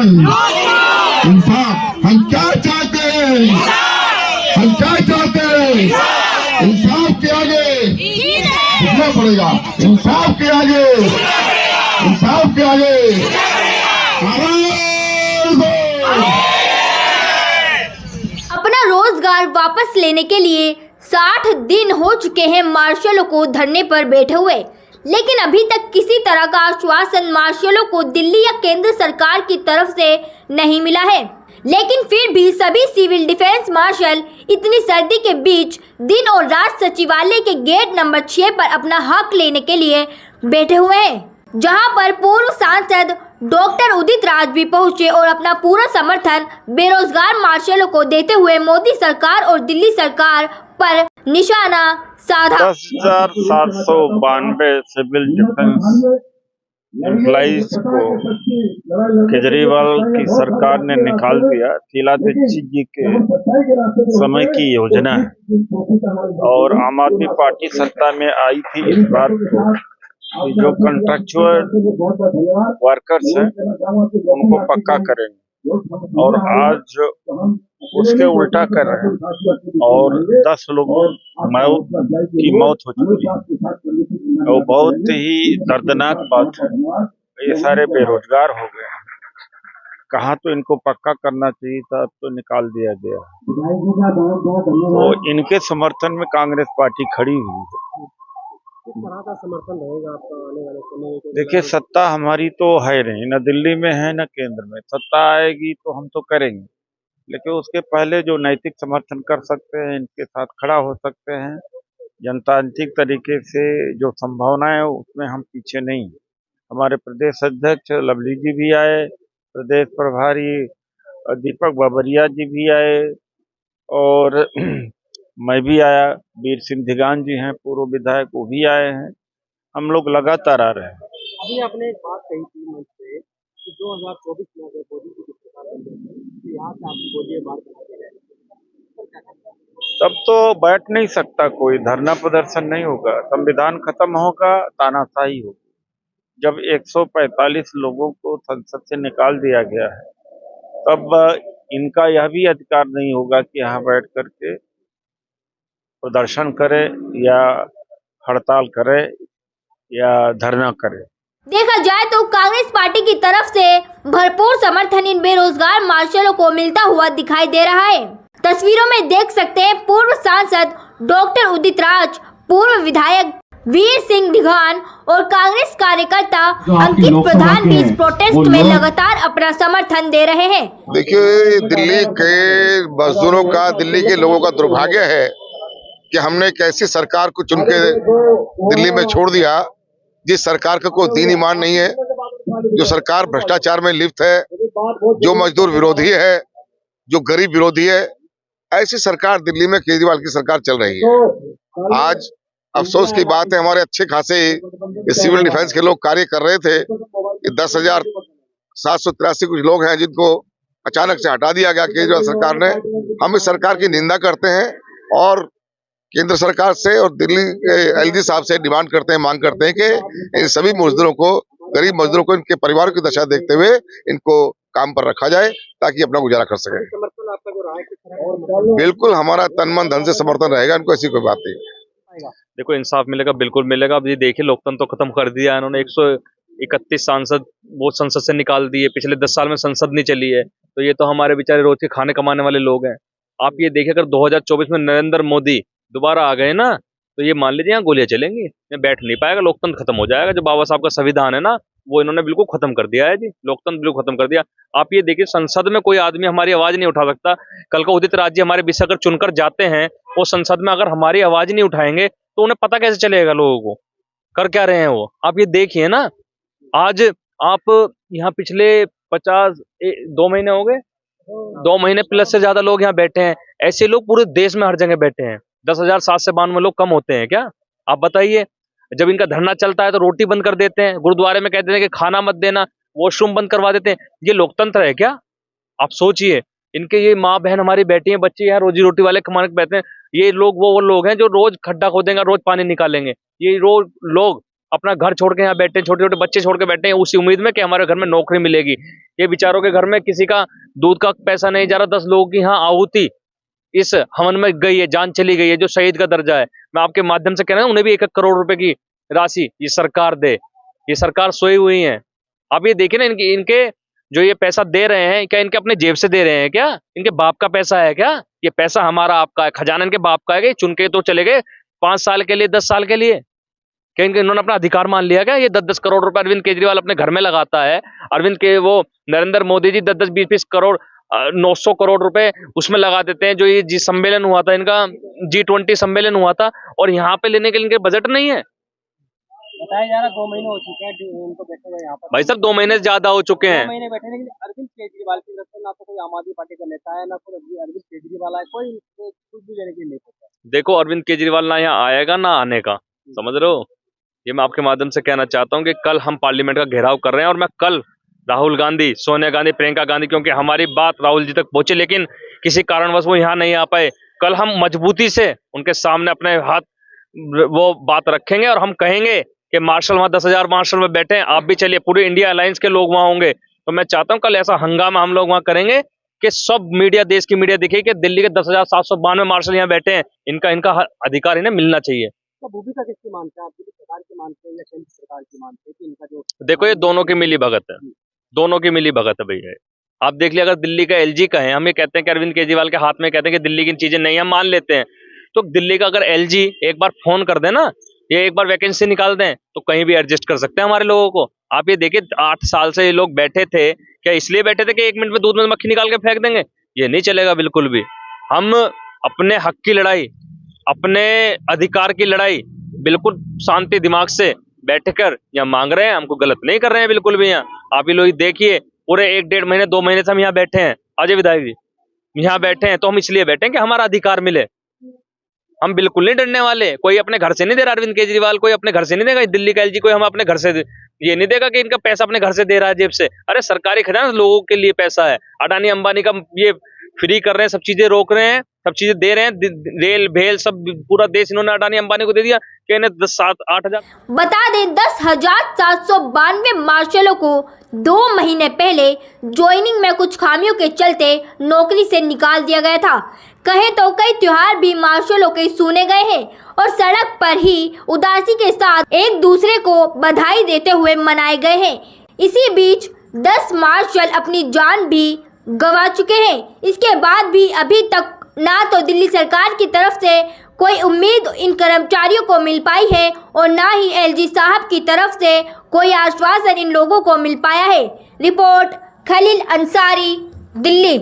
इंसाफ। हम क्या चाहते हैं? हम क्या चाहते हैं? इंसाफ के आगे झुकना पड़ेगा। इंसाफ के आगे, इंसाफ के आगे अपना रोजगार वापस लेने के लिए 60 दिन हो चुके हैं मार्शलों को धरने पर बैठे हुए, लेकिन अभी तक किसी तरह का आश्वासन मार्शलों को दिल्ली या केंद्र सरकार की तरफ से नहीं मिला है। लेकिन फिर भी सभी सिविल डिफेंस मार्शल इतनी सर्दी के बीच दिन और रात सचिवालय के गेट नंबर 6 पर अपना हक लेने के लिए बैठे हुए हैं, जहां पर पूर्व सांसद डॉक्टर उदित राज भी पहुंचे और अपना पूरा समर्थन बेरोजगार मार्शलों को देते हुए मोदी सरकार और दिल्ली सरकार पर निशाना साधा। 10,792 सिविल डिफेंस एम्प्लॉइज को केजरीवाल की सरकार ने निकाल दिया। शीला दीक्षित जी के समय की योजना है और आम आदमी पार्टी सत्ता में आई थी इस बार तो जो कॉन्ट्रैक्चुअल वर्कर्स हैं उनको पक्का करेंगे, और आज उसके उल्टा कर रहे हैं और 10 लोगों की मौत हो चुकी है। वो बहुत ही दर्दनाक बात है। ये सारे बेरोजगार हो गए हैं। कहाँ तो इनको पक्का करना चाहिए था, अब तो निकाल दिया गया। तो इनके समर्थन में कांग्रेस पार्टी खड़ी हुई है। किस तरह का समर्थन रहेगा आपका आने वाले समय में? देखिए, सत्ता हमारी तो है नहीं, न दिल्ली में है न केंद्र में। सत्ता आएगी तो हम तो करेंगे, लेकिन उसके पहले जो नैतिक समर्थन कर सकते हैं इनके साथ खड़ा हो सकते हैं। जनतांत्रिक तरीके से जो संभावना है उसमें हम पीछे नहीं। हमारे प्रदेश अध्यक्ष लवली जी भी आए, प्रदेश प्रभारी दीपक बाबरिया जी भी आए और मैं भी आया। वीर सिंह धिगान जी हैं पूर्व विधायक, वो भी आए हैं। हम लोग लगातार आ रहे हैं। अभी आपने एक बात कही थी मंच पे कि 2024 में अगर मोदी जी की सरकार बन जाती है तो यहाँ से आपकी बोलिए बात बना के रहेगी, तब तो बैठ नहीं सकता कोई, धरना प्रदर्शन नहीं होगा, संविधान खत्म होगा, तानाशाही होगी। जब 145 लोगों को संसद से निकाल दिया गया है तब इनका यह भी अधिकार नहीं होगा कि यहाँ बैठ करके प्रदर्शन करे या हड़ताल करे या धरना करे। देखा जाए तो कांग्रेस पार्टी की तरफ से भरपूर समर्थन इन बेरोजगार मार्शलों को मिलता हुआ दिखाई दे रहा है। तस्वीरों में देख सकते हैं पूर्व सांसद डॉक्टर उदित राज, पूर्व विधायक वीर सिंह धिगान और कांग्रेस कार्यकर्ता अंकित प्रधान भी इस प्रोटेस्ट में लगातार अपना समर्थन दे रहे हैं। देखिए, दिल्ली के मजदूरों का, दिल्ली के लोगों का दुर्भाग्य है कि हमने एक ऐसी सरकार को चुन के दिल्ली में छोड़ दिया जिस सरकार का कोई दीन ईमान नहीं है, जो सरकार भ्रष्टाचार में लिप्त है, जो मजदूर विरोधी है, जो गरीब विरोधी है। ऐसी सरकार दिल्ली में केजरीवाल की सरकार चल रही है। आज अफसोस की बात है, हमारे अच्छे खासे सिविल डिफेंस के लोग कार्य कर रहे थे। 10,783 कुछ लोग हैं जिनको अचानक से हटा दिया गया केजरीवाल सरकार ने। हम इस सरकार की निंदा करते हैं और केंद्र सरकार से और दिल्ली एलजी साहब से डिमांड करते हैं, मांग करते हैं कि इन सभी मजदूरों को, गरीब मजदूरों को, इनके परिवारों की दशा देखते हुए इनको काम पर रखा जाए ताकि अपना गुजारा कर सके। समर्थन आपका जो रहा है किस तरह का? बिल्कुल हमारा तन मन धन से समर्थन रहेगा, इनको ऐसी कोई बात नहीं। देखो, इंसाफ मिलेगा, बिल्कुल मिलेगा। अब ये देखिए, लोकतंत्र तो खत्म कर दिया इन्होंने। 131 सांसद वो संसद से निकाल दिए। पिछले 10 साल में संसद नहीं चली है, तो ये तो हमारे बेचारे रोज के खाने कमाने वाले लोग हैं। आप ये देखिए, अगर 2024 में नरेंद्र मोदी दोबारा आ गए ना, तो ये मान लीजिए यहाँ गोलियां चलेंगी, ये बैठ नहीं पाएगा, लोकतंत्र खत्म हो जाएगा। जो बाबा साहब का संविधान है ना, वो इन्होंने बिल्कुल खत्म कर दिया है जी, लोकतंत्र बिल्कुल खत्म कर दिया। आप ये देखिए, संसद में कोई आदमी हमारी आवाज नहीं उठा सकता। कल को उदित राज जी हमारे विषय अगर चुनकर जाते हैं, वो संसद में अगर हमारी आवाज नहीं उठाएंगे तो उन्हें पता कैसे चलेगा लोगों को कर क्या रहे हैं वो। आप ये देखिए ना, आज आप यहाँ पिछले 2 महीने हो गए, 2 महीने प्लस से ज्यादा लोग यहाँ बैठे हैं। ऐसे लोग पूरे देश में हर जगह बैठे हैं। 10,792 लोग कम होते हैं क्या? आप बताइए। जब इनका धरना चलता है तो रोटी बंद कर देते हैं, गुरुद्वारे में कहते हैं कि खाना मत देना, वॉशरूम बंद करवा देते हैं। ये लोकतंत्र है क्या? आप सोचिए। इनके ये माँ बहन हमारी बैठी हैं, बच्चे यहाँ रोजी रोटी वाले कमाने बैठे हैं। ये लोग वो लोग हैं जो रोज खड्डा खोदेंगे, रोज पानी निकालेंगे। ये रोज लोग अपना घर छोड़ के यहाँ बैठे हैं, छोटे छोटे बच्चे छोड़ के बैठे हैं उसी उम्मीद में कि हमारे घर में नौकरी मिलेगी। ये बेचारों के घर में किसी का दूध का पैसा नहीं जा रहा, 10 लोगों की यहाँ आहुति इस हवन में गई है, जान चली गई है, जो शहीद का दर्जा है। मैं आपके माध्यम से कह रहा हूँ उन्हें भी 1 करोड़ रुपए की राशि ये सरकार दे। ये सरकार सोई हुई है। आप ये देखिए ना, इनके जो ये पैसा दे रहे हैं, क्या इनके अपने जेब से दे रहे हैं? क्या इनके बाप का पैसा है? क्या ये पैसा हमारा आपका है, खजाना इनके बाप का है? कि चुन के तो चले गए 5 साल के लिए, 10 साल के लिए? क्या इन्होंने अपना अधिकार मान लिया? क्या ये 10-10 करोड़ रुपए अरविंद केजरीवाल अपने घर में लगाता है? अरविंद के वो नरेंद्र मोदी जी 10-10, 20-20 करोड़ 900 करोड़ रुपए उसमें लगा देते हैं। जो ये जी सम्मेलन हुआ था इनका, G20 सम्मेलन हुआ था, और यहाँ पे लेने के लिए इनके बजट नहीं है। बताया जा रहा 2 महीने हो चुके हैं उनको बैठे हुए यहाँ पर। भाई साहब 2 महीने से ज्यादा हो चुके 2 हैं। महीने बैठे, लेकिन अरविंद केजरीवाल की तरफ से ना तो कोई आम आदमी पार्टी का नेता है, ना कोई अरविंद केजरीवाल है, कोई कुछ भी लेने के लिए नहीं पहुंचा। देखो अरविंद केजरीवाल ना यहाँ आएगा ना आने का, समझ रहे हो? ये मैं आपके माध्यम से कहना चाहता हूँ कि कल हम पार्लियामेंट का घेराव कर रहे हैं, और मैं कल राहुल गांधी, सोनिया गांधी, प्रियंका गांधी, क्योंकि हमारी बात राहुल जी तक पहुंचे लेकिन किसी कारणवश वो यहाँ नहीं आ पाए, कल हम मजबूती से उनके सामने अपने हाथ वो बात रखेंगे और हम कहेंगे कि मार्शल वहां 10,000 मार्शल में बैठे हैं, आप भी चलिए, पूरे इंडिया अलायंस के लोग वहां होंगे। तो मैं चाहता हूं कल ऐसा हंगामा हम लोग वहां करेंगे कि सब मीडिया, देश की मीडिया दिखे कि दिल्ली के 10,792 मार्शल यहाँ बैठे हैं, इनका अधिकार इन्हें मिलना चाहिए। तो भूमिका किसकी मानते हैं आप? दिल्ली सरकार की मानते हैं या केंद्र सरकार की मानते हैं कि इनका जो? देखो ये दोनों की मिली भगत है, दोनों की मिली भगत है भैया। आप देख लिया, अगर दिल्ली का LG कहें, हम ये कहते हैं कि अरविंद केजरीवाल के हाथ में, कहते हैं कि दिल्ली की चीजें नहीं, हम मान लेते हैं, तो दिल्ली का अगर LG एक बार फोन कर दे ना, ये एक बार वैकेंसी निकाल दें, तो कहीं भी एडजस्ट कर सकते हैं हमारे लोगों को। आप ये देखिए 8 साल से ये लोग बैठे थे, क्या इसलिए बैठे थे कि 1 मिनट में दूध में मक्खी निकाल के फेंक देंगे? ये नहीं चलेगा बिल्कुल भी। हम अपने हक की लड़ाई, अपने अधिकार की लड़ाई बिल्कुल शांति दिमाग से बैठकर यहाँ मांग रहे हैं, हमको गलत नहीं कर रहे हैं बिल्कुल भी। यहाँ आप ही लोग देखिए, पूरे 1-1.5 महीने, 2 महीने से हम यहाँ बैठे हैं। अजय विधायक जी, यहाँ बैठे हैं तो हम इसलिए बैठे हैं कि हमारा अधिकार मिले। हम बिल्कुल नहीं डरने वाले। कोई अपने घर से नहीं दे रहा अरविंद केजरीवाल, कोई अपने घर से नहीं देगा। दिल्ली का LG कोई हम अपने घर से ये नहीं देगा कि इनका पैसा अपने घर से दे रहा है जेब से। अरे सरकारी खजाना लोगों के लिए पैसा है। अडानी अंबानी का ये फ्री कर रहे हैं, सब चीजें रोक रहे हैं, सब चीजें दे रहे हैं, रेल भेल सब पूरा देश इन्होंने अडानी अंबानी को दे दिया कि इन्हें 10-7-8 हजार। बता दें 10,792 मार्शलों को 2 महीने पहले ज्वाइनिंग में कुछ खामियों के चलते नौकरी से निकाल दिया गया था। कहें तो कई त्योहार भी मार्शलों के सुने गए हैं और सड़क पर ही उदासी के साथ एक दूसरे को बधाई देते हुए मनाए गए हैं। इसी बीच 10 मार्शल अपनी जान भी गंवा चुके हैं। इसके बाद भी अभी तक ना तो दिल्ली सरकार की तरफ से कोई उम्मीद इन कर्मचारियों को मिल पाई है और ना ही LG साहब की तरफ से कोई आश्वासन इन लोगों को मिल पाया है। रिपोर्ट खलील अंसारी, दिल्ली।